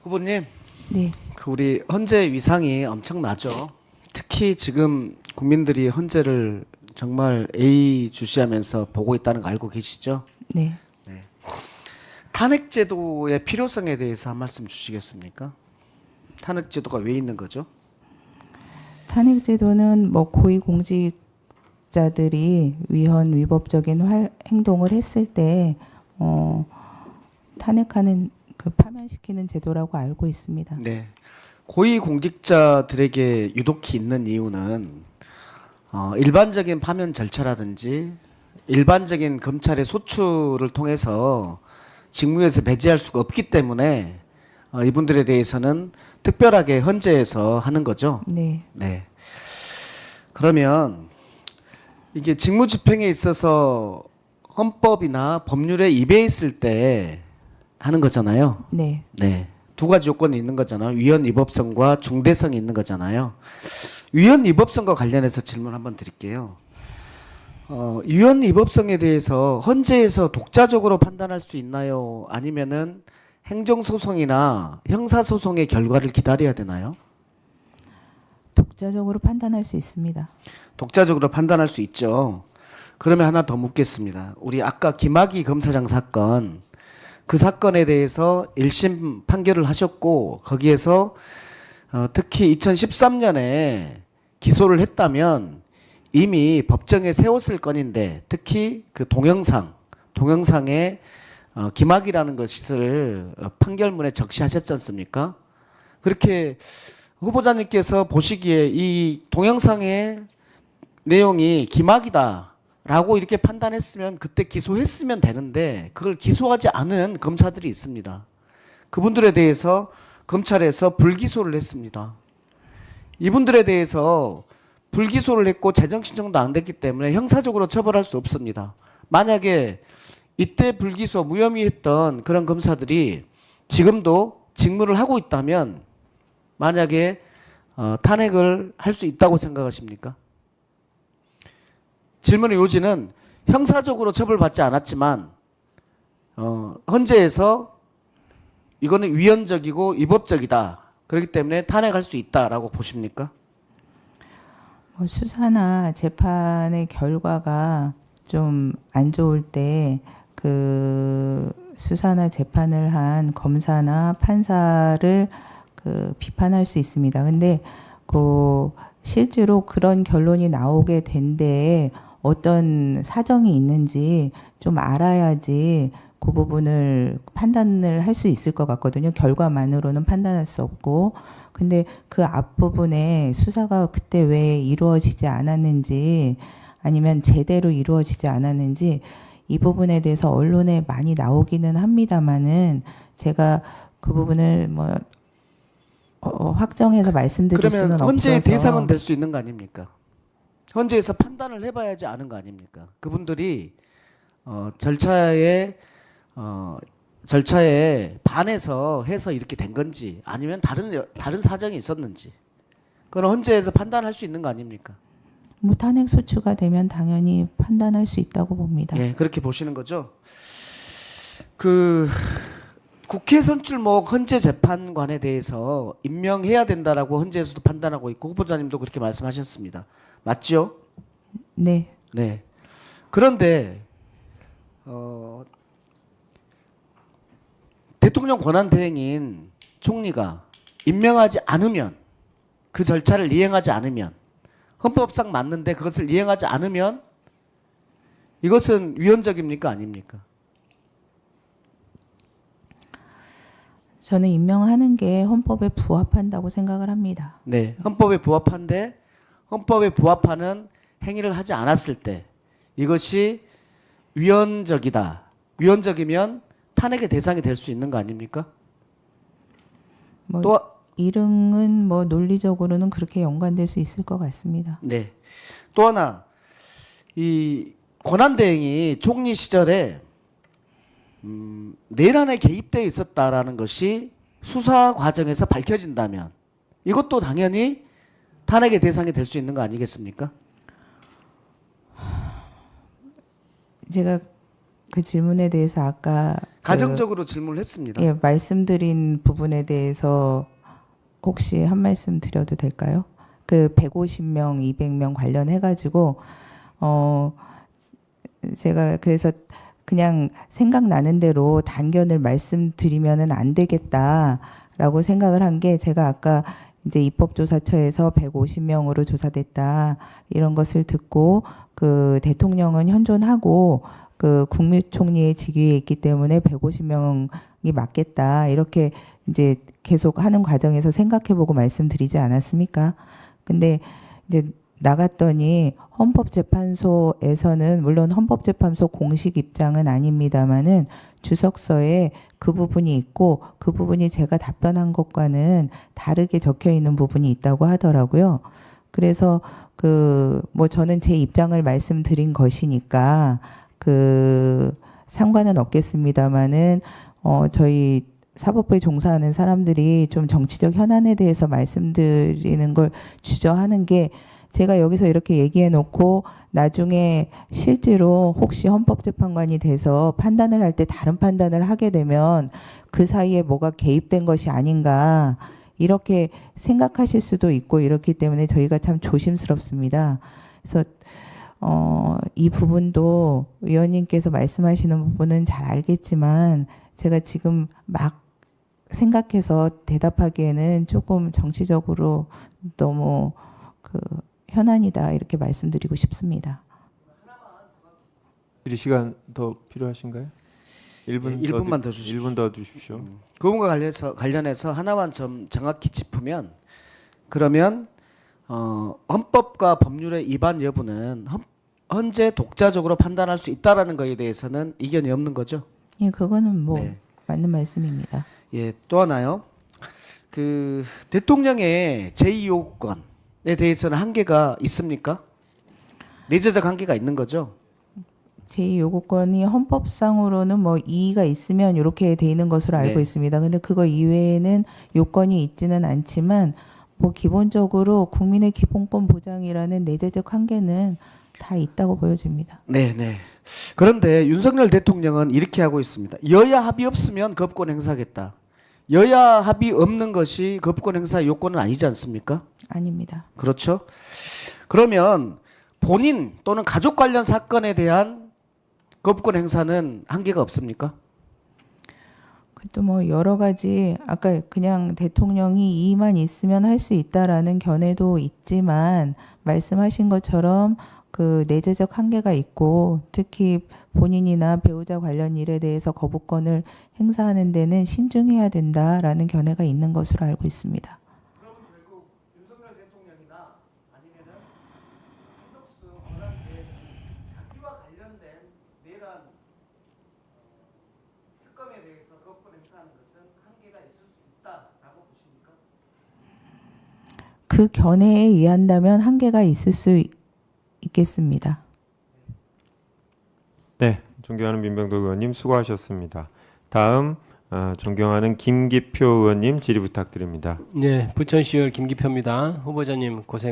후보님, 네, 우리 헌재 위상이 엄청나죠. 특히 지금 국민들이 헌재를 정말 예의주시하면서 보고 있다는 거 알고 계시죠? 네. 탄핵제도의 필요성에 대해서 한 말씀 주시겠습니까? 탄핵제도가 왜 있는 거죠? 탄핵제도는 뭐 고위공직자들이 위헌 위법적인 행동을 했을 때 탄핵하는 파면시키는 제도라고 알고 있습니다. 네. 고위공직자들에게 유독히 있는 이유는 일반적인 파면 절차라든지 일반적인 검찰의 소추를 통해서 직무에서 배제할 수가 없기 때문에 이분들에 대해서는 특별하게 헌재에서 하는 거죠. 네, 네. 그러면 이게 직무집행에 있어서 헌법이나 법률에 위배했을 때 하는 거잖아요. 네. 네. 두 가지 요건이 있는 거잖아요. 위헌 위법성과 중대성이 있는 거잖아요. 위헌 위법성과 관련해서 질문 한번 드릴게요. 위헌 위법성에 대해서 헌재에서 독자적으로 판단할 수 있나요? 아니면은 행정소송이나 형사소송의 결과를 기다려야 되나요? 독자적으로 판단할 수 있습니다. 독자적으로 판단할 수 있죠. 그러면 하나 더 묻겠습니다. 우리 아까 김학의 검사장 사건, 그 사건에 대해서 1심 판결을 하셨고 거기에서 특히 2013년에 기소를 했다면 이미 법정에 세웠을 건인데 특히 그 동영상에 김학이라는 것을 판결문에 적시하셨지 않습니까? 그렇게 후보자님께서 보시기에 이 동영상의 내용이 김학이다라고 이렇게 판단했으면 그때 기소했으면 되는데 그걸 기소하지 않은 검사들이 있습니다. 그분들에 대해서 검찰에서 불기소를 했습니다. 이분들에 대해서 불기소를 했고 재정신청도 안 됐기 때문에 형사적으로 처벌할 수 없습니다. 만약에 이때 불기소 무혐의했던 그런 검사들이 지금도 직무를 하고 있다면 만약에 탄핵을 할 수 있다고 생각하십니까? 질문의 요지는 형사적으로 처벌받지 않았지만 헌재에서 이거는 위헌적이고 위법적이다. 그렇기 때문에 탄핵할 수 있다라고 보십니까? 수사나 재판의 결과가 좀 안 좋을 때 그 수사나 재판을 한 검사나 판사를 비판할 수 있습니다. 근데 실제로 그런 결론이 나오게 된 데에 어떤 사정이 있는지 좀 알아야지 그 부분을 판단을 할 수 있을 것 같거든요. 결과만으로는 판단할 수 없고. 근데 그 앞부분에 수사가 그때 왜 이루어지지 않았는지 아니면 제대로 이루어지지 않았는지 이 부분에 대해서 언론에 많이 나오기는 합니다만은 제가 그 부분을 확정해서 말씀드릴 수는 그러면 없어서. 헌재의 대상은 될 수 있는 거 아닙니까? 헌재에서 판단을 해봐야지 아는 거 아닙니까? 그분들이 절차에 반해서 해서 이렇게 된 건지 아니면 다른 사정이 있었는지 그건 헌재에서 판단할 수 있는 거 아닙니까? 탄핵 소추가 되면 당연히 판단할 수 있다고 봅니다. 예, 그렇게 보시는 거죠. 국회 선출목 헌재 재판관에 대해서 임명해야 된다라고 헌재에서도 판단하고 있고 후보자님도 그렇게 말씀하셨습니다. 맞죠? 네. 네. 그런데 대통령 권한대행인 총리가 임명하지 않으면 그 절차를 이행하지 않으면 헌법상 맞는데 그것을 이행하지 않으면 이것은 위헌적입니까 아닙니까? 저는 임명하는 게 헌법에 부합한다고 생각을 합니다. 네, 헌법에 부합한데 헌법에 부합하는 행위를 하지 않았을 때 이것이 위헌적이다. 위헌적이면 탄핵의 대상이 될 수 있는 거 아닙니까? 또 이릉은 논리적으로는 그렇게 연관될 수 있을 것 같습니다. 네. 또 하나 이 권한대행이 총리 시절에 내란에 개입되어 있었다라는 것이 수사 과정에서 밝혀진다면 이것도 당연히 탄핵의 대상이 될 수 있는 거 아니겠습니까? 제가 그 질문에 대해서 아까 가정적으로 질문을 했습니다. 예, 말씀드린 부분에 대해서 혹시 한 말씀 드려도 될까요? 그 150명, 200명 관련해 가지고 제가 그래서 그냥 생각나는 대로 단견을 말씀드리면은 안 되겠다라고 생각을 한 게, 제가 아까 이제 입법조사처에서 150명으로 조사됐다 이런 것을 듣고, 그 대통령은 현존하고 그 국무총리의 직위에 있기 때문에 150명이 맞겠다 이렇게 이제 계속 하는 과정에서 생각해보고 말씀드리지 않았습니까? 근데 이제 나갔더니 헌법재판소에서는, 물론 헌법재판소 공식 입장은 아닙니다만은 주석서에 그 부분이 있고, 그 부분이 제가 답변한 것과는 다르게 적혀 있는 부분이 있다고 하더라고요. 그래서 뭐 저는 제 입장을 말씀드린 것이니까 상관은 없겠습니다만은 저희 사법부에 종사하는 사람들이 좀 정치적 현안에 대해서 말씀드리는 걸 주저하는 게, 제가 여기서 이렇게 얘기해 놓고 나중에 실제로 혹시 헌법재판관이 돼서 판단을 할 때 다른 판단을 하게 되면 그 사이에 뭐가 개입된 것이 아닌가 이렇게 생각하실 수도 있고, 이렇기 때문에 저희가 참 조심스럽습니다. 그래서 이 부분도 위원님께서 말씀하시는 부분은 잘 알겠지만, 제가 지금 막 생각해서 대답하기에는 조금 정치적으로 너무 현안이다 이렇게 말씀드리고 싶습니다. 드릴 시간 더 필요하신가요? 1분, 네, 1분만 더 주십시오. 1분 더 주십시오. 그 부분과 관련해서 하나만 좀 정확히 짚으면, 그러면 헌법과 법률의 위반 여부는 헌재 독자적으로 판단할 수 있다라는 것에 대해서는 이견이 없는 거죠. 예, 그거는 뭐 네. 맞는 말씀입니다. 예, 또 하나요. 그 대통령의 제2요구권에 대해서는 한계가 있습니까? 내재적 한계가 있는 거죠. 제2요구권이 헌법상으로는 뭐 이의가 있으면 이렇게 돼 있는 것으로 알고 네. 있습니다. 근데 그거 이외에는 요건이 있지는 않지만, 뭐 기본적으로 국민의 기본권 보장이라는 내재적 한계는 다 있다고 보여집니다. 네, 네. 그런데 윤석열 대통령은 이렇게 하고 있습니다. 여야 합의 없으면 거부권 행사하겠다. 여야 합의 없는 것이 거부권 행사 요건은 아니지 않습니까? 아닙니다. 그렇죠? 그러면 본인 또는 가족 관련 사건에 대한 거부권 행사는 한계가 없습니까? 그것도 뭐 여러 가지, 아까 그냥 대통령이 이의만 있으면 할 수 있다라는 견해도 있지만, 말씀하신 것처럼 그 내재적 한계가 있고, 특히 본인이나 배우자 관련 일에 대해서 거부권을 행사하는 데는 신중해야 된다라는 견해가 있는 것으로 알고 있습니다. 그럼 결국 윤석열 대통령이나 아니면은 한덕수 원한대 자기와 관련된 내란 특검에 대해서 거부권 행사하는 것은 한계가 있을 수 있다라고 보십니까? 그 견해에 의한다면 한계가 있을 수 있겠습니다. 네, 존경하는 민병도 의원님 수고하셨습니다. 다음 존경하는 김기표 의원님 질의 부탁드립니다. 네, 부천시의원 김기표입니다. 후보자님 고생